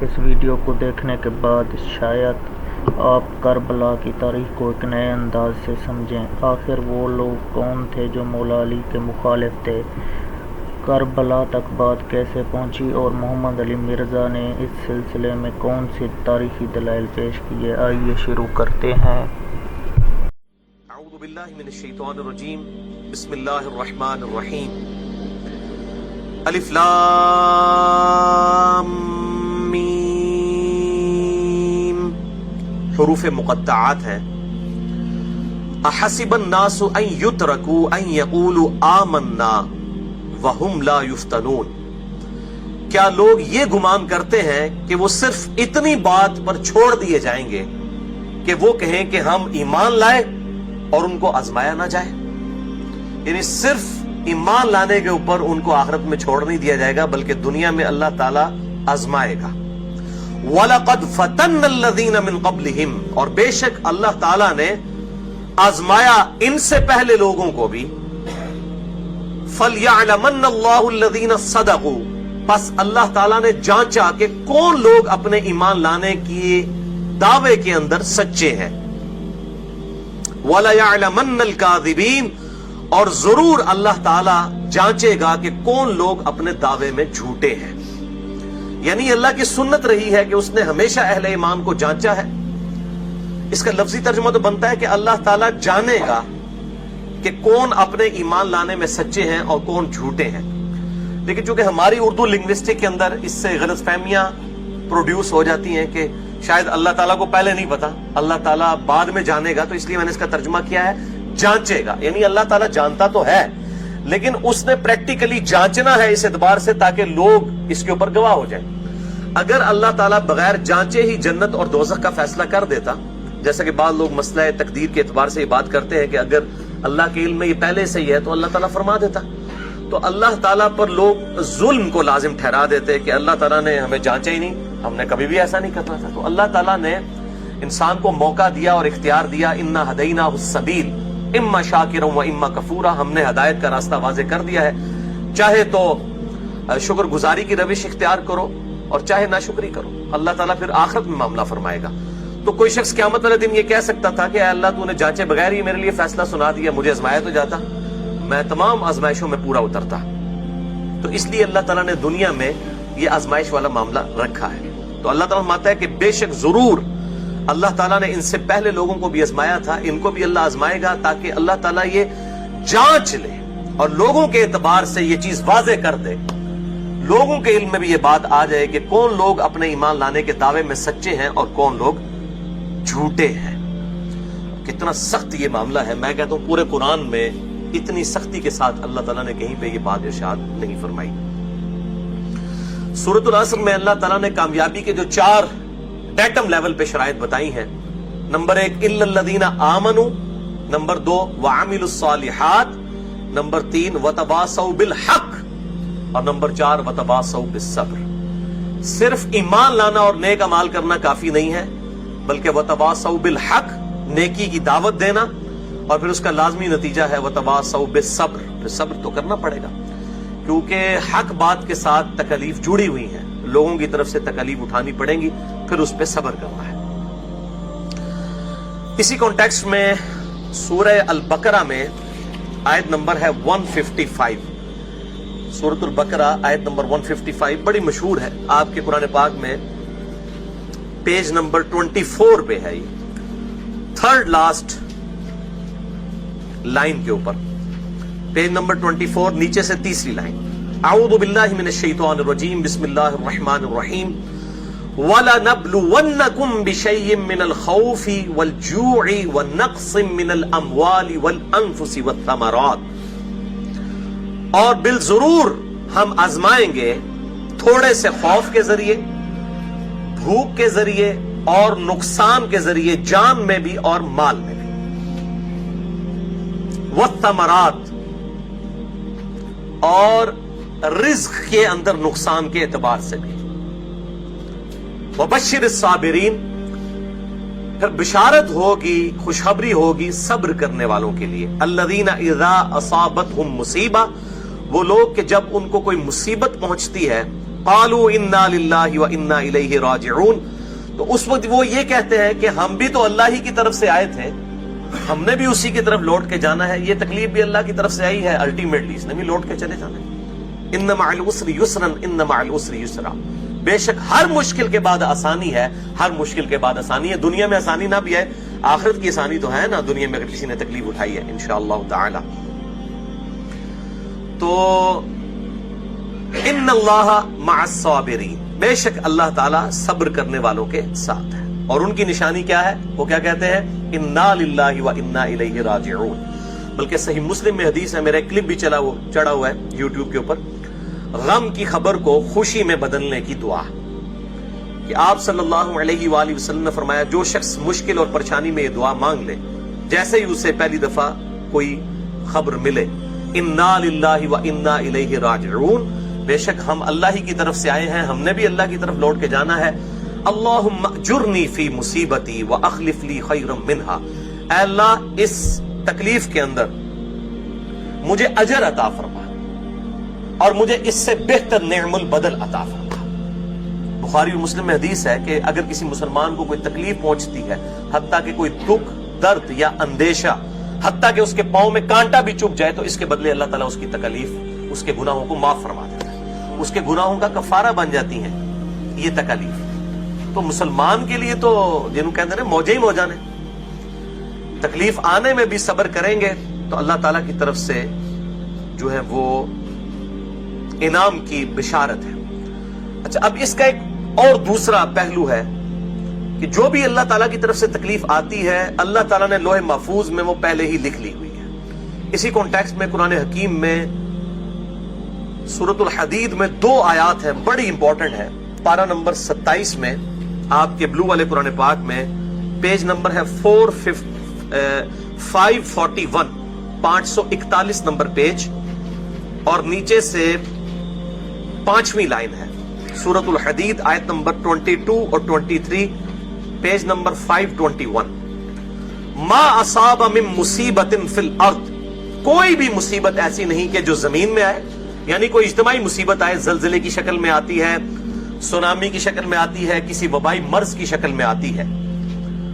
اس video کو دیکھنے کے بعد شاید آپ کربلا کی تاریخ کو ایک نئے انداز سے سمجھیں۔ آخر وہ لوگ کون تھے جو مولا علی کے مخالف تھے؟ کربلا تک بات کیسے پہنچی اور محمد علی مرزا نے اس سلسلے میں کون سی تاریخی دلائل پیش کیے؟ آئیے شروع کرتے ہیں۔ اعوذ باللہ من الشیطان الرجیم، بسم اللہ الرحمن الرحیم۔ الف لام میم، حروف مقطعات ہیں۔ احسب الناس ان یترکوا ان یقولوا آمنا وہم لا یفتنون، کیا لوگ یہ گمان کرتے ہیں کہ وہ صرف اتنی بات پر چھوڑ دیے جائیں گے کہ وہ کہیں کہ ہم ایمان لائے اور ان کو آزمایا نہ جائے؟ یعنی صرف ایمان لانے کے اوپر ان کو آخرت میں چھوڑ نہیں دیا جائے گا، بلکہ دنیا میں اللہ تعالیٰ آزمائے گا۔ وَلَقَدْ فَتَنَّ الَّذِينَ مِن قَبْلِهِمْ، اور بے شک اللہ تعالیٰ نے آزمایا ان سے پہلے لوگوں کو بھی۔ فَلْيَعْلَمَنَّ اللَّهُ الَّذِينَ صَدَقُوا، پس اللہ تعالیٰ نے جانچا کہ کون لوگ اپنے ایمان لانے کی دعوے کے اندر سچے ہیں۔ وَلَيَعْلَمَنَّ الْكَاذِبِينَ، اور ضرور اللہ تعالیٰ جانچے گا کہ کون لوگ اپنے دعوے میں جھوٹے ہیں۔ یعنی اللہ کی سنت رہی ہے کہ اس نے ہمیشہ اہل ایمان کو جانچا ہے۔ اس کا لفظی ترجمہ تو بنتا ہے کہ اللہ تعالیٰ جانے گا کہ کون اپنے ایمان لانے میں سچے ہیں اور کون جھوٹے ہیں۔ لیکن چونکہ ہماری اردو لنگوسٹک کے اندر اس سے غلط فہمیاں پروڈیوس ہو جاتی ہیں کہ شاید اللہ تعالیٰ کو پہلے نہیں پتا، اللہ تعالیٰ بعد میں جانے گا، تو اس لیے میں نے اس کا ترجمہ کیا ہے جانچے گا۔ یعنی اللہ تعالیٰ جانتا تو ہے، لیکن اس نے پریکٹیکلی جانچنا ہے اس اعتبار سے تاکہ لوگ اس کے اوپر گواہ ہو جائیں۔ اگر اللہ تعالیٰ بغیر جانچے ہی جنت اور دوزخ کا فیصلہ کر دیتا، جیسا کہ بعض لوگ مسئلہ تقدیر کے اعتبار سے یہ بات کرتے ہیں کہ اگر اللہ کے علم میں یہ پہلے سے ہی ہے تو اللہ تعالیٰ فرما دیتا، تو اللہ تعالیٰ پر لوگ ظلم کو لازم ٹھہرا دیتے کہ اللہ تعالیٰ نے ہمیں جانچا ہی نہیں، ہم نے کبھی بھی ایسا نہیں کرنا تھا۔ تو اللہ تعالیٰ نے انسان کو موقع دیا اور اختیار دیا، انا ہدیناہ السبیل اما شاکرا و اما کفورا، ہم نے ہدایت کا راستہ واضح کر دیا ہے، چاہے تو شکر گزاری کی روش اختیار کرو اور چاہے ناشکری کرو، اللہ تعالیٰ پھر آخرت میں معاملہ فرمائے گا۔ تو کوئی شخص قیامت والے دن یہ کہہ سکتا تھا کہ اے اللہ تو نے جانچے بغیر ہی میرے لیے فیصلہ سنا دیا، مجھے آزمایا تو جاتا، میں تمام آزمائشوں میں پورا اترتا۔ تو اس لیے اللہ تعالیٰ نے دنیا میں یہ آزمائش والا معاملہ رکھا ہے۔ تو اللہ تعالیٰ فرماتا ہے کہ بے شک ضرور اللہ تعالیٰ نے ان سے پہلے لوگوں کو بھی آزمایا تھا، ان کو بھی اللہ آزمائے گا، تاکہ اللہ تعالیٰ یہ جانچ لے اور لوگوں کے اعتبار سے یہ چیز واضح کر دے، لوگوں کے علم میں بھی یہ بات آ جائے کہ کون لوگ اپنے ایمان لانے کے دعوے میں سچے ہیں اور کون لوگ جھوٹے ہیں۔ کتنا سخت یہ معاملہ ہے، میں کہتا ہوں پورے قرآن میں اتنی سختی کے ساتھ اللہ تعالیٰ نے کہیں پہ یہ بات ارشاد نہیں فرمائی۔ سورۃ العصر میں اللہ تعالیٰ نے کامیابی کے جو 4 ایٹم لیول پہ شرائط بتائی ہیں، نمبر 1 الا الذین آمنوا، نمبر 2 وعملوا الصالحات، نمبر 3 وتواصوا بالحق، اور نمبر 4 وتواصوا بالصبر۔ صرف ایمان لانا اور نیک اعمال کرنا کافی نہیں ہے، بلکہ وتواصوا بالحق، نیکی کی دعوت دینا، اور پھر اس کا لازمی نتیجہ ہے وتواصوا بالصبر، پھر صبر تو کرنا پڑے گا، کیونکہ حق بات کے ساتھ تکالیف جڑی ہوئی ہیں، لوگوں کی طرف سے تکالیف اٹھانی پڑیں گی، پھر اس پہ صبر کرنا ہے۔ اسی کانٹیکسٹ میں سورہ البقرہ میں آیت نمبر ہے 155، سورۃ البقرہ آیت نمبر 155 بڑی مشہور ہے آپ کے قرآن پاک میں، پیج نمبر 24 پہ ہے، یہ 3rd لاسٹ لائن کے اوپر، پیج نمبر 24 نیچے سے تیسری لائن۔ اعوذ باللہ من الشیطان الرجیم، بسم اللہ الرحمن الرحیم۔ وَلَنَبْلُوَنَّكُمْ بِشَيْءٍ مِّنَ الْخَوْفِ وَالْجُوعِ وَنَقْصٍ مِّنَ الْأَمْوَالِ وَالْأَنفُسِ وَالثَّمَرَاتِ، اور بالضرور ہم آزمائیں گے تھوڑے سے خوف کے ذریعے، بھوک کے ذریعے اور نقصان کے ذریعے، جان میں بھی اور مال میں بھی۔ والثمرات، اور رزق کے اندر نقصان کے اعتبار سے بھی۔ وبشر الصابرین، پھر بشارت ہوگی، خوشخبری ہوگی صبر کرنے والوں کے لیے۔ الذین اذا اصابتہم مصیبہ، وہ لوگ کہ جب ان کو کوئی مصیبت پہنچتی ہے، قالوا انا للہ وانا الیہ راجعون، تو اس وقت وہ یہ کہتے ہیں کہ ہم بھی تو اللہ ہی کی طرف سے آئے تھے، ہم نے بھی اسی کی طرف لوٹ کے جانا ہے، یہ تکلیف بھی اللہ کی طرف سے آئی ہے، الٹیمیٹلی اس نے بھی لوٹ کے چلے جانا ہے۔ ان مع العسر یسرا ان مع العسر یسرا، بے شک ہر مشکل کے بعد آسانی ہے، ہر مشکل کے بعد آسانی ہے۔ دنیا میں آسانی نہ بھی ہے، آخرت کی آسانی تو ہے نا، دنیا میں اگر کسی نے تکلیف اٹھائی ہے انشاءاللہ تعالی۔ تو ان اللہ مع الصابرین، بے شک اللہ تعالیٰ صبر کرنے والوں کے ساتھ ہے، اور ان کی نشانی کیا ہے؟ وہ کیا کہتے ہیں؟ انا للہ وانا الیہ راجعون۔ بلکہ صحیح مسلم میں حدیث ہے، میرا ایک کلپ بھی چڑھا ہوا ہے یوٹیوب کے اوپر، غم کی خبر کو خوشی میں بدلنے کی دعا، کہ آپ صلی اللہ علیہ وآلہ وسلم نے فرمایا جو شخص مشکل اور پریشانی میں یہ دعا مانگ لے، جیسے ہی اسے پہلی دفعہ کوئی خبر ملے، انا للہ وانا الیہ راجعون، بے شک ہم اللہ ہی کی طرف سے آئے ہیں، ہم نے بھی اللہ کی طرف لوٹ کے جانا ہے، اللہم اجرنی فی مصیبتی واخلف لی خیرا منہا، اے اللہ اس تکلیف کے اندر مجھے اجر عطا فرما اور مجھے اس سے بہتر نعم البدل عطا فرما۔ بخاری اور مسلم میں حدیث ہے کہ اگر کسی مسلمان کو کوئی تکلیف پہنچتی ہے، حتیٰ کہ کوئی دکھ، درد یا اندیشہ، حتیٰ کہ اس کے پاؤں میں کانٹا بھی چبھ جائے، تو اس کے بدلے اللہ تعالیٰ اس کی تکلیف، اس کے گناہوں کو معاف فرما دیتا ہے، اس کے گناہوں کا کفارہ بن جاتی ہیں یہ تکلیف۔ تو مسلمان کے لیے تو جنہوں کہتے ہیں موجے ہی موجہ نے، تکلیف آنے میں بھی صبر کریں گے تو اللہ تعالیٰ کی طرف سے جو ہے وہ انعام کی بشارت ہے۔ اچھا، اب اس کا ایک اور دوسرا پہلو ہے کہ جو بھی اللہ تعالیٰ کی طرف سے تکلیف آتی ہے، اللہ تعالیٰ نے لوح محفوظ میں وہ پہلے ہی لکھ لی ہوئی ہے۔ اسی کانٹیکسٹ میں قرآن حکیم میں سورۃ الحدید میں 2 آیات ہیں، بڑی امپورٹنٹ ہے۔ پارہ نمبر 27 میں آپ کے بلو والے قرآن پاک میں پیج نمبر ہے 541 541 نمبر پیج، اور نیچے سے 5ویں لائن ہے، سورۃ الحدید آیت نمبر 22 اور 23، پیج نمبر 521۔ ما اصاب من مصیبت فی الارض، کوئی بھی مصیبت ایسی نہیں کہ جو زمین میں آئے، یعنی کوئی اجتماعی مصیبت آئے، زلزلے کی شکل میں آتی ہے، سونامی کی شکل میں آتی ہے، کسی وبائی مرض کی شکل میں آتی ہے،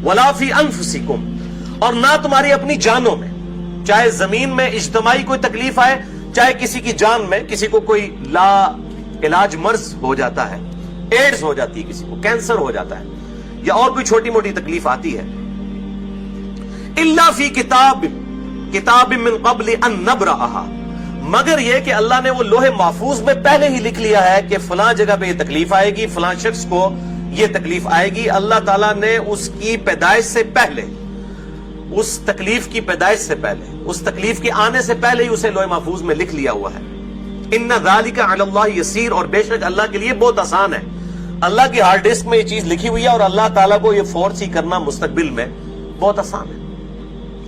ولا فی انفسکم، اور نہ تمہاری اپنی جانوں میں، چاہے زمین میں اجتماعی کوئی تکلیف آئے، چاہے کسی کی جان میں، کسی کو کوئی لا علاج مرض ہو جاتا ہے، ایڈز ہو جاتی ہے، کسی کو کینسر ہو جاتا ہے، یا اور کوئی چھوٹی موٹی تکلیف آتی ہے، الا فی کتاب من قبل ان نبرأہا، مگر یہ کہ اللہ نے وہ لوح محفوظ میں پہلے ہی لکھ لیا ہے کہ فلاں جگہ پہ یہ تکلیف آئے گی، فلاں شخص کو یہ تکلیف آئے گی۔ اللہ تعالیٰ نے اس کی پیدائش سے پہلے، اس تکلیف کی پیدائش سے پہلے، اس تکلیف کے آنے سے پہلے ہی اسے لوح محفوظ میں لکھ لیا ہوا ہے۔ ان ذالک علی اللہ یسیر، اور بے شک اللہ کے لیے بہت آسان ہے، اللہ کی ہارڈ ڈسک میں یہ چیز لکھی ہوئی ہے، اور اللہ تعالیٰ کو یہ فورس ہی کرنا مستقبل میں بہت آسان ہے۔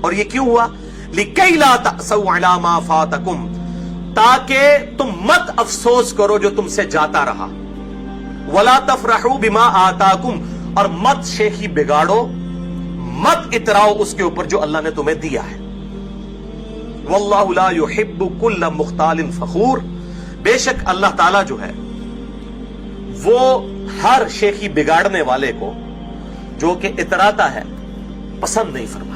اور یہ کیوں ہوا؟ لکی لا تأسوا علی ما فاتکم، تاکہ تم مت افسوس کرو جو تم سے جاتا رہا، ولا تفرحوا بما آتاکم، اور مت شیخی بگاڑو، مت اتراؤ اس کے اوپر جو اللہ نے تمہیں دیا ہے۔ واللہ لا يحب كل مختال فخور، بے شک اللہ تعالیٰ جو ہے وہ ہر شیخی بگاڑنے والے کو جو کہ اتراتا ہے پسند نہیں فرماتا۔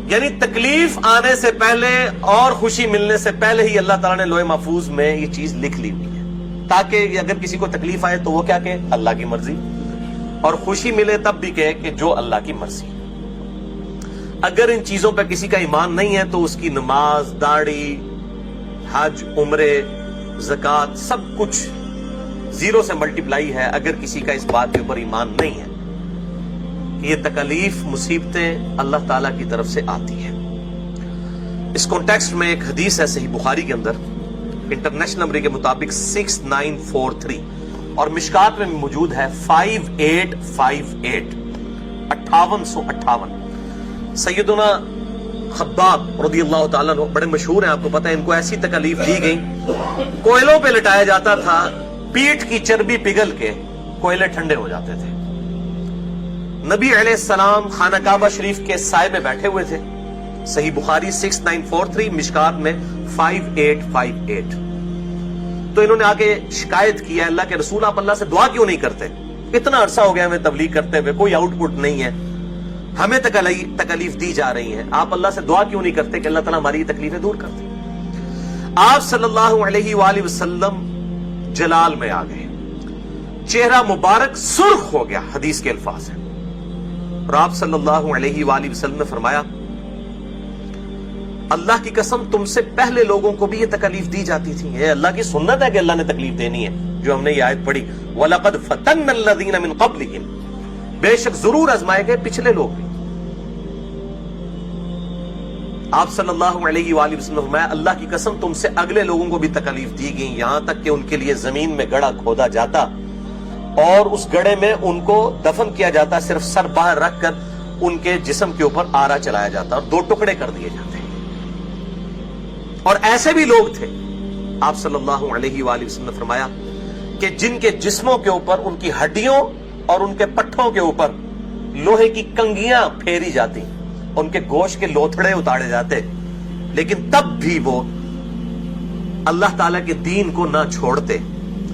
یعنی تکلیف آنے سے پہلے اور خوشی ملنے سے پہلے ہی اللہ تعالیٰ نے لوح محفوظ میں یہ چیز لکھ لی ہوئی ہے، تاکہ اگر کسی کو تکلیف آئے تو وہ کیا کہ اللہ کی مرضی، اور خوشی ملے تب بھی کہے کہ جو اللہ کی مرضی۔ اگر ان چیزوں پہ کسی کا ایمان نہیں ہے تو اس کی نماز، داڑھی، حج، عمرے، زکوٰۃ، سب کچھ زیرو سے ملٹیپلائی ہے، اگر کسی کا اس بات کے اوپر ایمان نہیں ہے کہ یہ تکلیف، مصیبتیں اللہ تعالیٰ کی طرف سے آتی ہیں۔ اس کانٹیکسٹ میں ایک حدیث ہے صحیح بخاری کے اندر، انٹرنیشنل نمبر کے مطابق 6943، اور مشکات میں موجود ہے 5858، 5858۔ سیدنا خباب رضی اللہ تعالیٰ عنہ بڑے مشہور ہیں، آپ کو پتہ ہے، ان کو ایسی تکلیف دی گئی، کوئلوں پہ لٹایا جاتا تھا، پیٹھ کی چربی پگھل کے کوئلے ٹھنڈے ہو جاتے تھے۔ نبی علیہ السلام خانہ کعبہ شریف کے سائے میں بیٹھے ہوئے تھے، صحیح بخاری 6943، مشکات میں 5858۔ تو انہوں نے آ کے شکایت کی ہے اللہ کے رسول آپ اللہ سے دعا کیوں نہیں کرتے؟ اتنا عرصہ ہو گیا ہمیں تبلیغ کرتے ہوئے، کوئی آؤٹ پٹ نہیں ہے، ہمیں تکلیف دی جا رہی ہیں، آپ اللہ سے دعا کیوں نہیں کرتے کہ اللہ تعالیٰ ہماری تکلیفیں دور کر دیں؟ آپ صلی اللہ علیہ وآلہ وسلم جلال میں آ گئے، چہرہ مبارک سرخ ہو گیا، حدیث کے الفاظ ہیں، اور آپ صلی اللہ علیہ وآلہ وسلم نے فرمایا اللہ کی قسم تم سے پہلے لوگوں کو بھی یہ تکلیف دی جاتی تھی، یہ اللہ کی سنت ہے کہ اللہ نے تکلیف دینی ہے، جو ہم نے یہ آیت پڑھی وَلَقَدْ فَتَنَّ الَّذِينَ مِن قَبْلِهِمْ، بے شک ضرور آزمائے گئے پچھلے لوگ بھی۔ آپ صلی اللہ علیہ وآلہ وسلم نے فرمایا اللہ کی قسم تم سے اگلے لوگوں کو بھی تکلیف دی گئی، یہاں تک کہ ان کے لیے زمین میں گڑھا کھودا جاتا اور اس گڑھے میں ان کو دفن کیا جاتا، صرف سر باہر رکھ کر ان کے جسم کے اوپر آرا چلایا جاتا اور 2 ٹکڑے کر دیے جاتے۔ اور ایسے بھی لوگ تھے، آپ صلی اللہ علیہ وآلہ وسلم نے فرمایا کہ جن کے جسموں کے اوپر ان کی ہڈیوں اور ان کے پٹھوں کے اوپر لوہے کی کنگیاں پھیری جاتی، ان کے گوشت کے لوتھڑے اتارے جاتے، لیکن تب بھی وہ اللہ تعالیٰ کے دین کو نہ چھوڑتے۔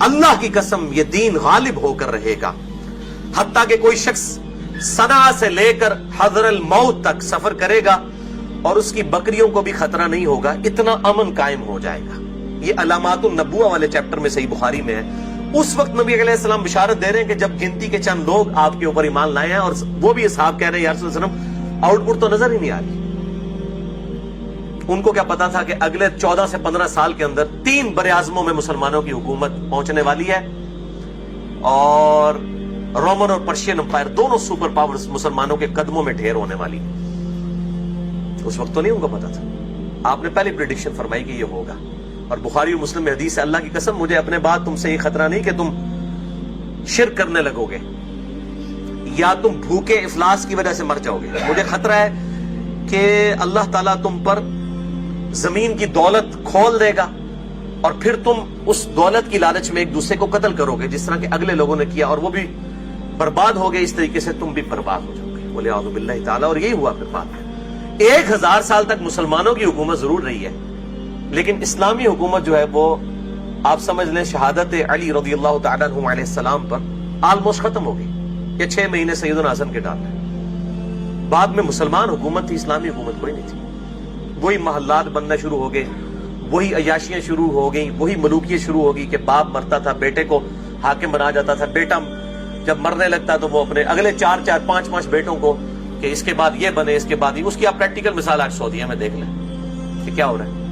اللہ کی قسم یہ دین غالب ہو کر رہے گا، حتیٰ کہ کوئی شخص صنعاء سے لے کر حضر الموت تک سفر کرے گا اور اس کی بکریوں کو بھی خطرہ نہیں ہوگا، اتنا امن قائم ہو جائے گا۔ یہ علامات النبوہ والے چیپٹر میں صحیح بخاری میں ہے۔ اس وقت نبی علیہ السلام بشارت دے رہے ہیں کہ جب گنتی کے چند لوگ آپ کے اوپر ایمان لائے ہیں، اور وہ بھی اصحاب کہہ رہے ہیں یا رسول اللہ علیہ وسلم آؤٹ پٹ تو نظر ہی نہیں آ رہی۔ ان کو کیا پتا تھا کہ اگلے 14 سے 15 سال کے اندر 3 براعظموں میں مسلمانوں کی حکومت پہنچنے والی ہے، اور رومن اور پرشین امپائر دونوں سپر پاورز مسلمانوں کے قدموں میں ڈھیر ہونے والی۔ اس وقت تو نہیں ان کو پتا تھا، آپ نے پہلی پریڈکشن فرمائی کہ یہ ہوگا، اور بخاری اور مسلم میں حدیث ہے اللہ کی قسم مجھے اپنے بعد تم سے یہ خطرہ نہیں کہ تم شرک کرنے لگو گے یا تم بھوکے افلاس کی وجہ سے مر جاؤ گے، مجھے خطرہ ہے کہ اللہ تعالیٰ تم پر زمین کی دولت کھول دے گا اور پھر تم اس دولت کی لالچ میں ایک دوسرے کو قتل کرو گے، جس طرح کہ اگلے لوگوں نے کیا، اور وہ بھی برباد ہو گئے، اس طریقے سے تم بھی برباد ہو جاؤ گے۔ بولے اعوذ باللہ تعالیٰ، اور یہی ہوا پھر بعد میں۔ 1000 سال تک مسلمانوں کی حکومت ضرور رہی ہے، لیکن اسلامی حکومت جو ہے وہ آپ سمجھ لیں شہادت علی رضی اللہ تعالیٰ عنہ علیہ السلام پر آلموسٹ ختم ہو گئی، یہ 6 مہینے سیدنا حسن کے ڈال رہے۔ بعد میں مسلمان حکومت تھی، اسلامی حکومت کوئی نہیں تھی۔ وہی محلات بننا شروع ہو گئے، وہی عیاشیاں شروع ہو گئیں، وہی ملوکیت شروع ہو گئی کہ باپ مرتا تھا بیٹے کو حاکم بنا جاتا تھا، بیٹا جب مرنے لگتا تو وہ اپنے اگلے 4 5 بیٹوں کو کہ اس کے بعد یہ بنے، اس کے بعد یہ۔ اس کی آپ پریکٹیکل مثال آج سعودیہ میں دیکھ لیں کہ کیا ہو رہا ہے۔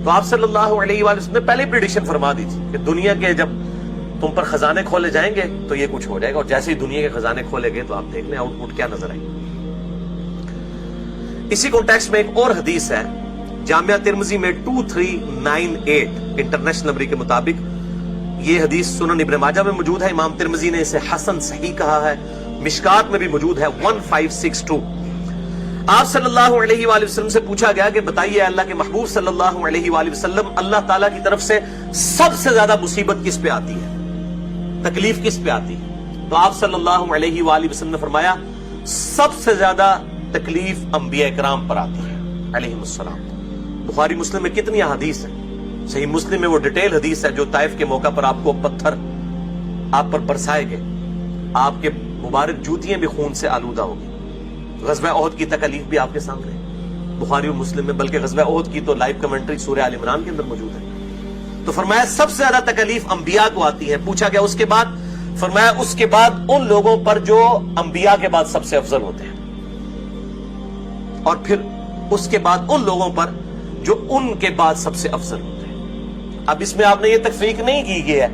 تو آپ صلی اللہ علیہ وآلہ وسلم نے پہلے پریڈکشن فرما دی تھی کہ دنیا کے جب تم پر خزانے کھولے جائیں گے تو یہ کچھ ہو جائے گا، اور جیسے ہی دنیا کے خزانے کھولے گئے تو آپ دیکھ لیں آؤٹ پٹ کیا نظر آئی۔ اسی کانٹیکسٹ میں ایک اور حدیث ہے جامعہ ترمذی میں 2398 انٹرنیشنل نمبر کے مطابق، یہ حدیث سنن ابن ماجہ میں موجود ہے، امام ترمذی نے اسے حسن صحیح کہا ہے، مشکات میں بھی موجود ہے 1562۔ آپ صلی اللہ علیہ وآلہ وسلم سے پوچھا گیا کہ بتائیے اللہ کے محبوب صلی اللہ علیہ وآلہ وسلم، اللہ تعالیٰ کی طرف سے سب سے زیادہ مصیبت کس پہ آتی ہے، تکلیف کس پہ آتی ہے؟ تو آپ صلی اللہ علیہ وآلہ وسلم نے فرمایا سب سے زیادہ تکلیف انبیاء کرام پر آتی ہے علیہم السلام۔ بخاری مسلم میں کتنی احادیث ہیں، صحیح مسلم میں وہ ڈیٹیل حدیث ہے جو طائف کے موقع پر آپ کو پتھر آپ پر برسائے گئے، آپ کے مبارک جوتیاں بھی خون سے آلودہ ہوگی۔ غزوہ احد کی تکلیف بھی آپ کے سامنے ہے بخاری و مسلم میں، بلکہ غزوہ احد کی تو لائیو کمنٹری سورہ آل عمران کے اندر موجود ہے۔ تو فرمایا سب سے زیادہ تکلیف انبیاء کو آتی ہے۔ پوچھا گیا اس کے بعد، فرمایا اس کے بعد ان لوگوں پر جو انبیاء کے بعد سب سے افضل ہوتے ہیں، اور پھر اس کے بعد ان لوگوں پر جو ان کے بعد سب سے افضل ہوتے ہیں۔ اب اس میں آپ نے یہ تفریق نہیں کی گئی ہے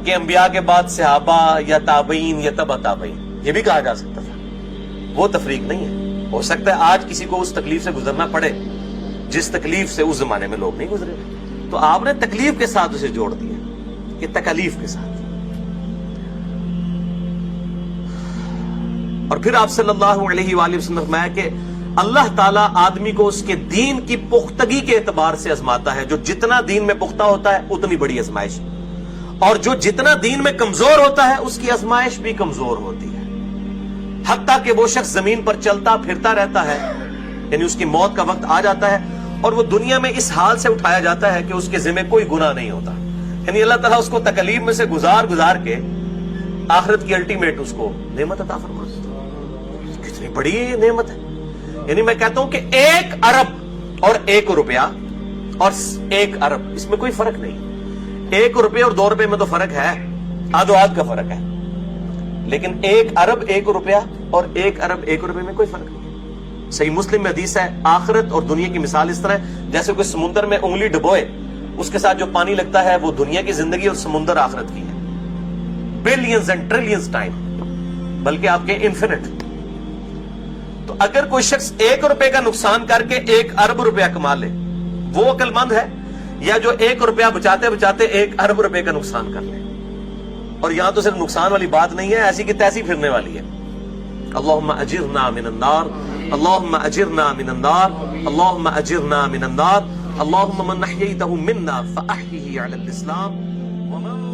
کہ انبیاء کے بعد صحابہ یا تابعین یا تبع تابعین، یہ بھی کہا جا سکتا تھا، وہ تفریق نہیں ہے۔ ہو سکتا ہے آج کسی کو اس تکلیف سے گزرنا پڑے جس تکلیف سے اس زمانے میں لوگ نہیں گزرے، تو آپ نے تکلیف کے ساتھ اسے جوڑ دیا کہ تکلیف کے ساتھ۔ اور پھر آپ صلی اللہ علیہ وآلہ وسلم نے فرمایا کہ اللہ تعالیٰ آدمی کو اس کے دین کی پختگی کے اعتبار سے آزماتا ہے، جو جتنا دین میں پختہ ہوتا ہے اتنی بڑی آزمائش، اور جو جتنا دین میں کمزور ہوتا ہے اس کی آزمائش بھی کمزور ہوتی ہے، حتیٰ کہ وہ شخص زمین پر چلتا پھرتا رہتا ہے، یعنی اس کی موت کا وقت آ جاتا ہے اور وہ دنیا میں اس حال سے اٹھایا جاتا ہے کہ اس کے ذمہ کوئی گناہ نہیں ہوتا. یعنی اللہ تعالیٰ اس کو تکلیف میں سے گزار کے آخرت کی الٹیمیٹ اس کو نعمت عطا فرما دیتا. کتنی بڑی یہ نعمت ہے. یعنی میں کہتا ہوں کہ 1 ارب اور 1 روپیہ اور 1 ارب اس میں کوئی فرق نہیں. 1 روپے اور 2 روپے میں تو فرق ہے, آدھو آدھ کا فرق ہے, لیکن 1 ارب 1 روپیہ اور 1 ارب 1 روپے میں کوئی فرق نہیں. صحیح مسلم میں حدیث ہے, آخرت اور دنیا کی مثال اس طرح ہے جیسے کوئی سمندر میں انگلی ڈبوئے, اس کے ساتھ جو پانی لگتا ہے وہ دنیا کی زندگی اور سمندر آخرت کی ہے. بلینز اینڈ ٹریلینز ٹائم, بلکہ آپ کے انفینٹ. تو اگر کوئی شخص 1 روپے کا نقصان کر کے 1 ارب روپیہ کما لے, وہ عقل مند ہے, یا جو 1 روپیہ بچاتے بچاتے 1 ارب روپے کا نقصان کر لے. اور یہاں تو صرف نقصان والی بات نہیں ہے, ایسی کی تیسی پھرنے والی ہے. اللہم اجرنا من النار, اللہم اجرنا من النار, اللہم اجرنا من النار, اللہم من احییتہ منا فاحیہ علی الاسلام ومن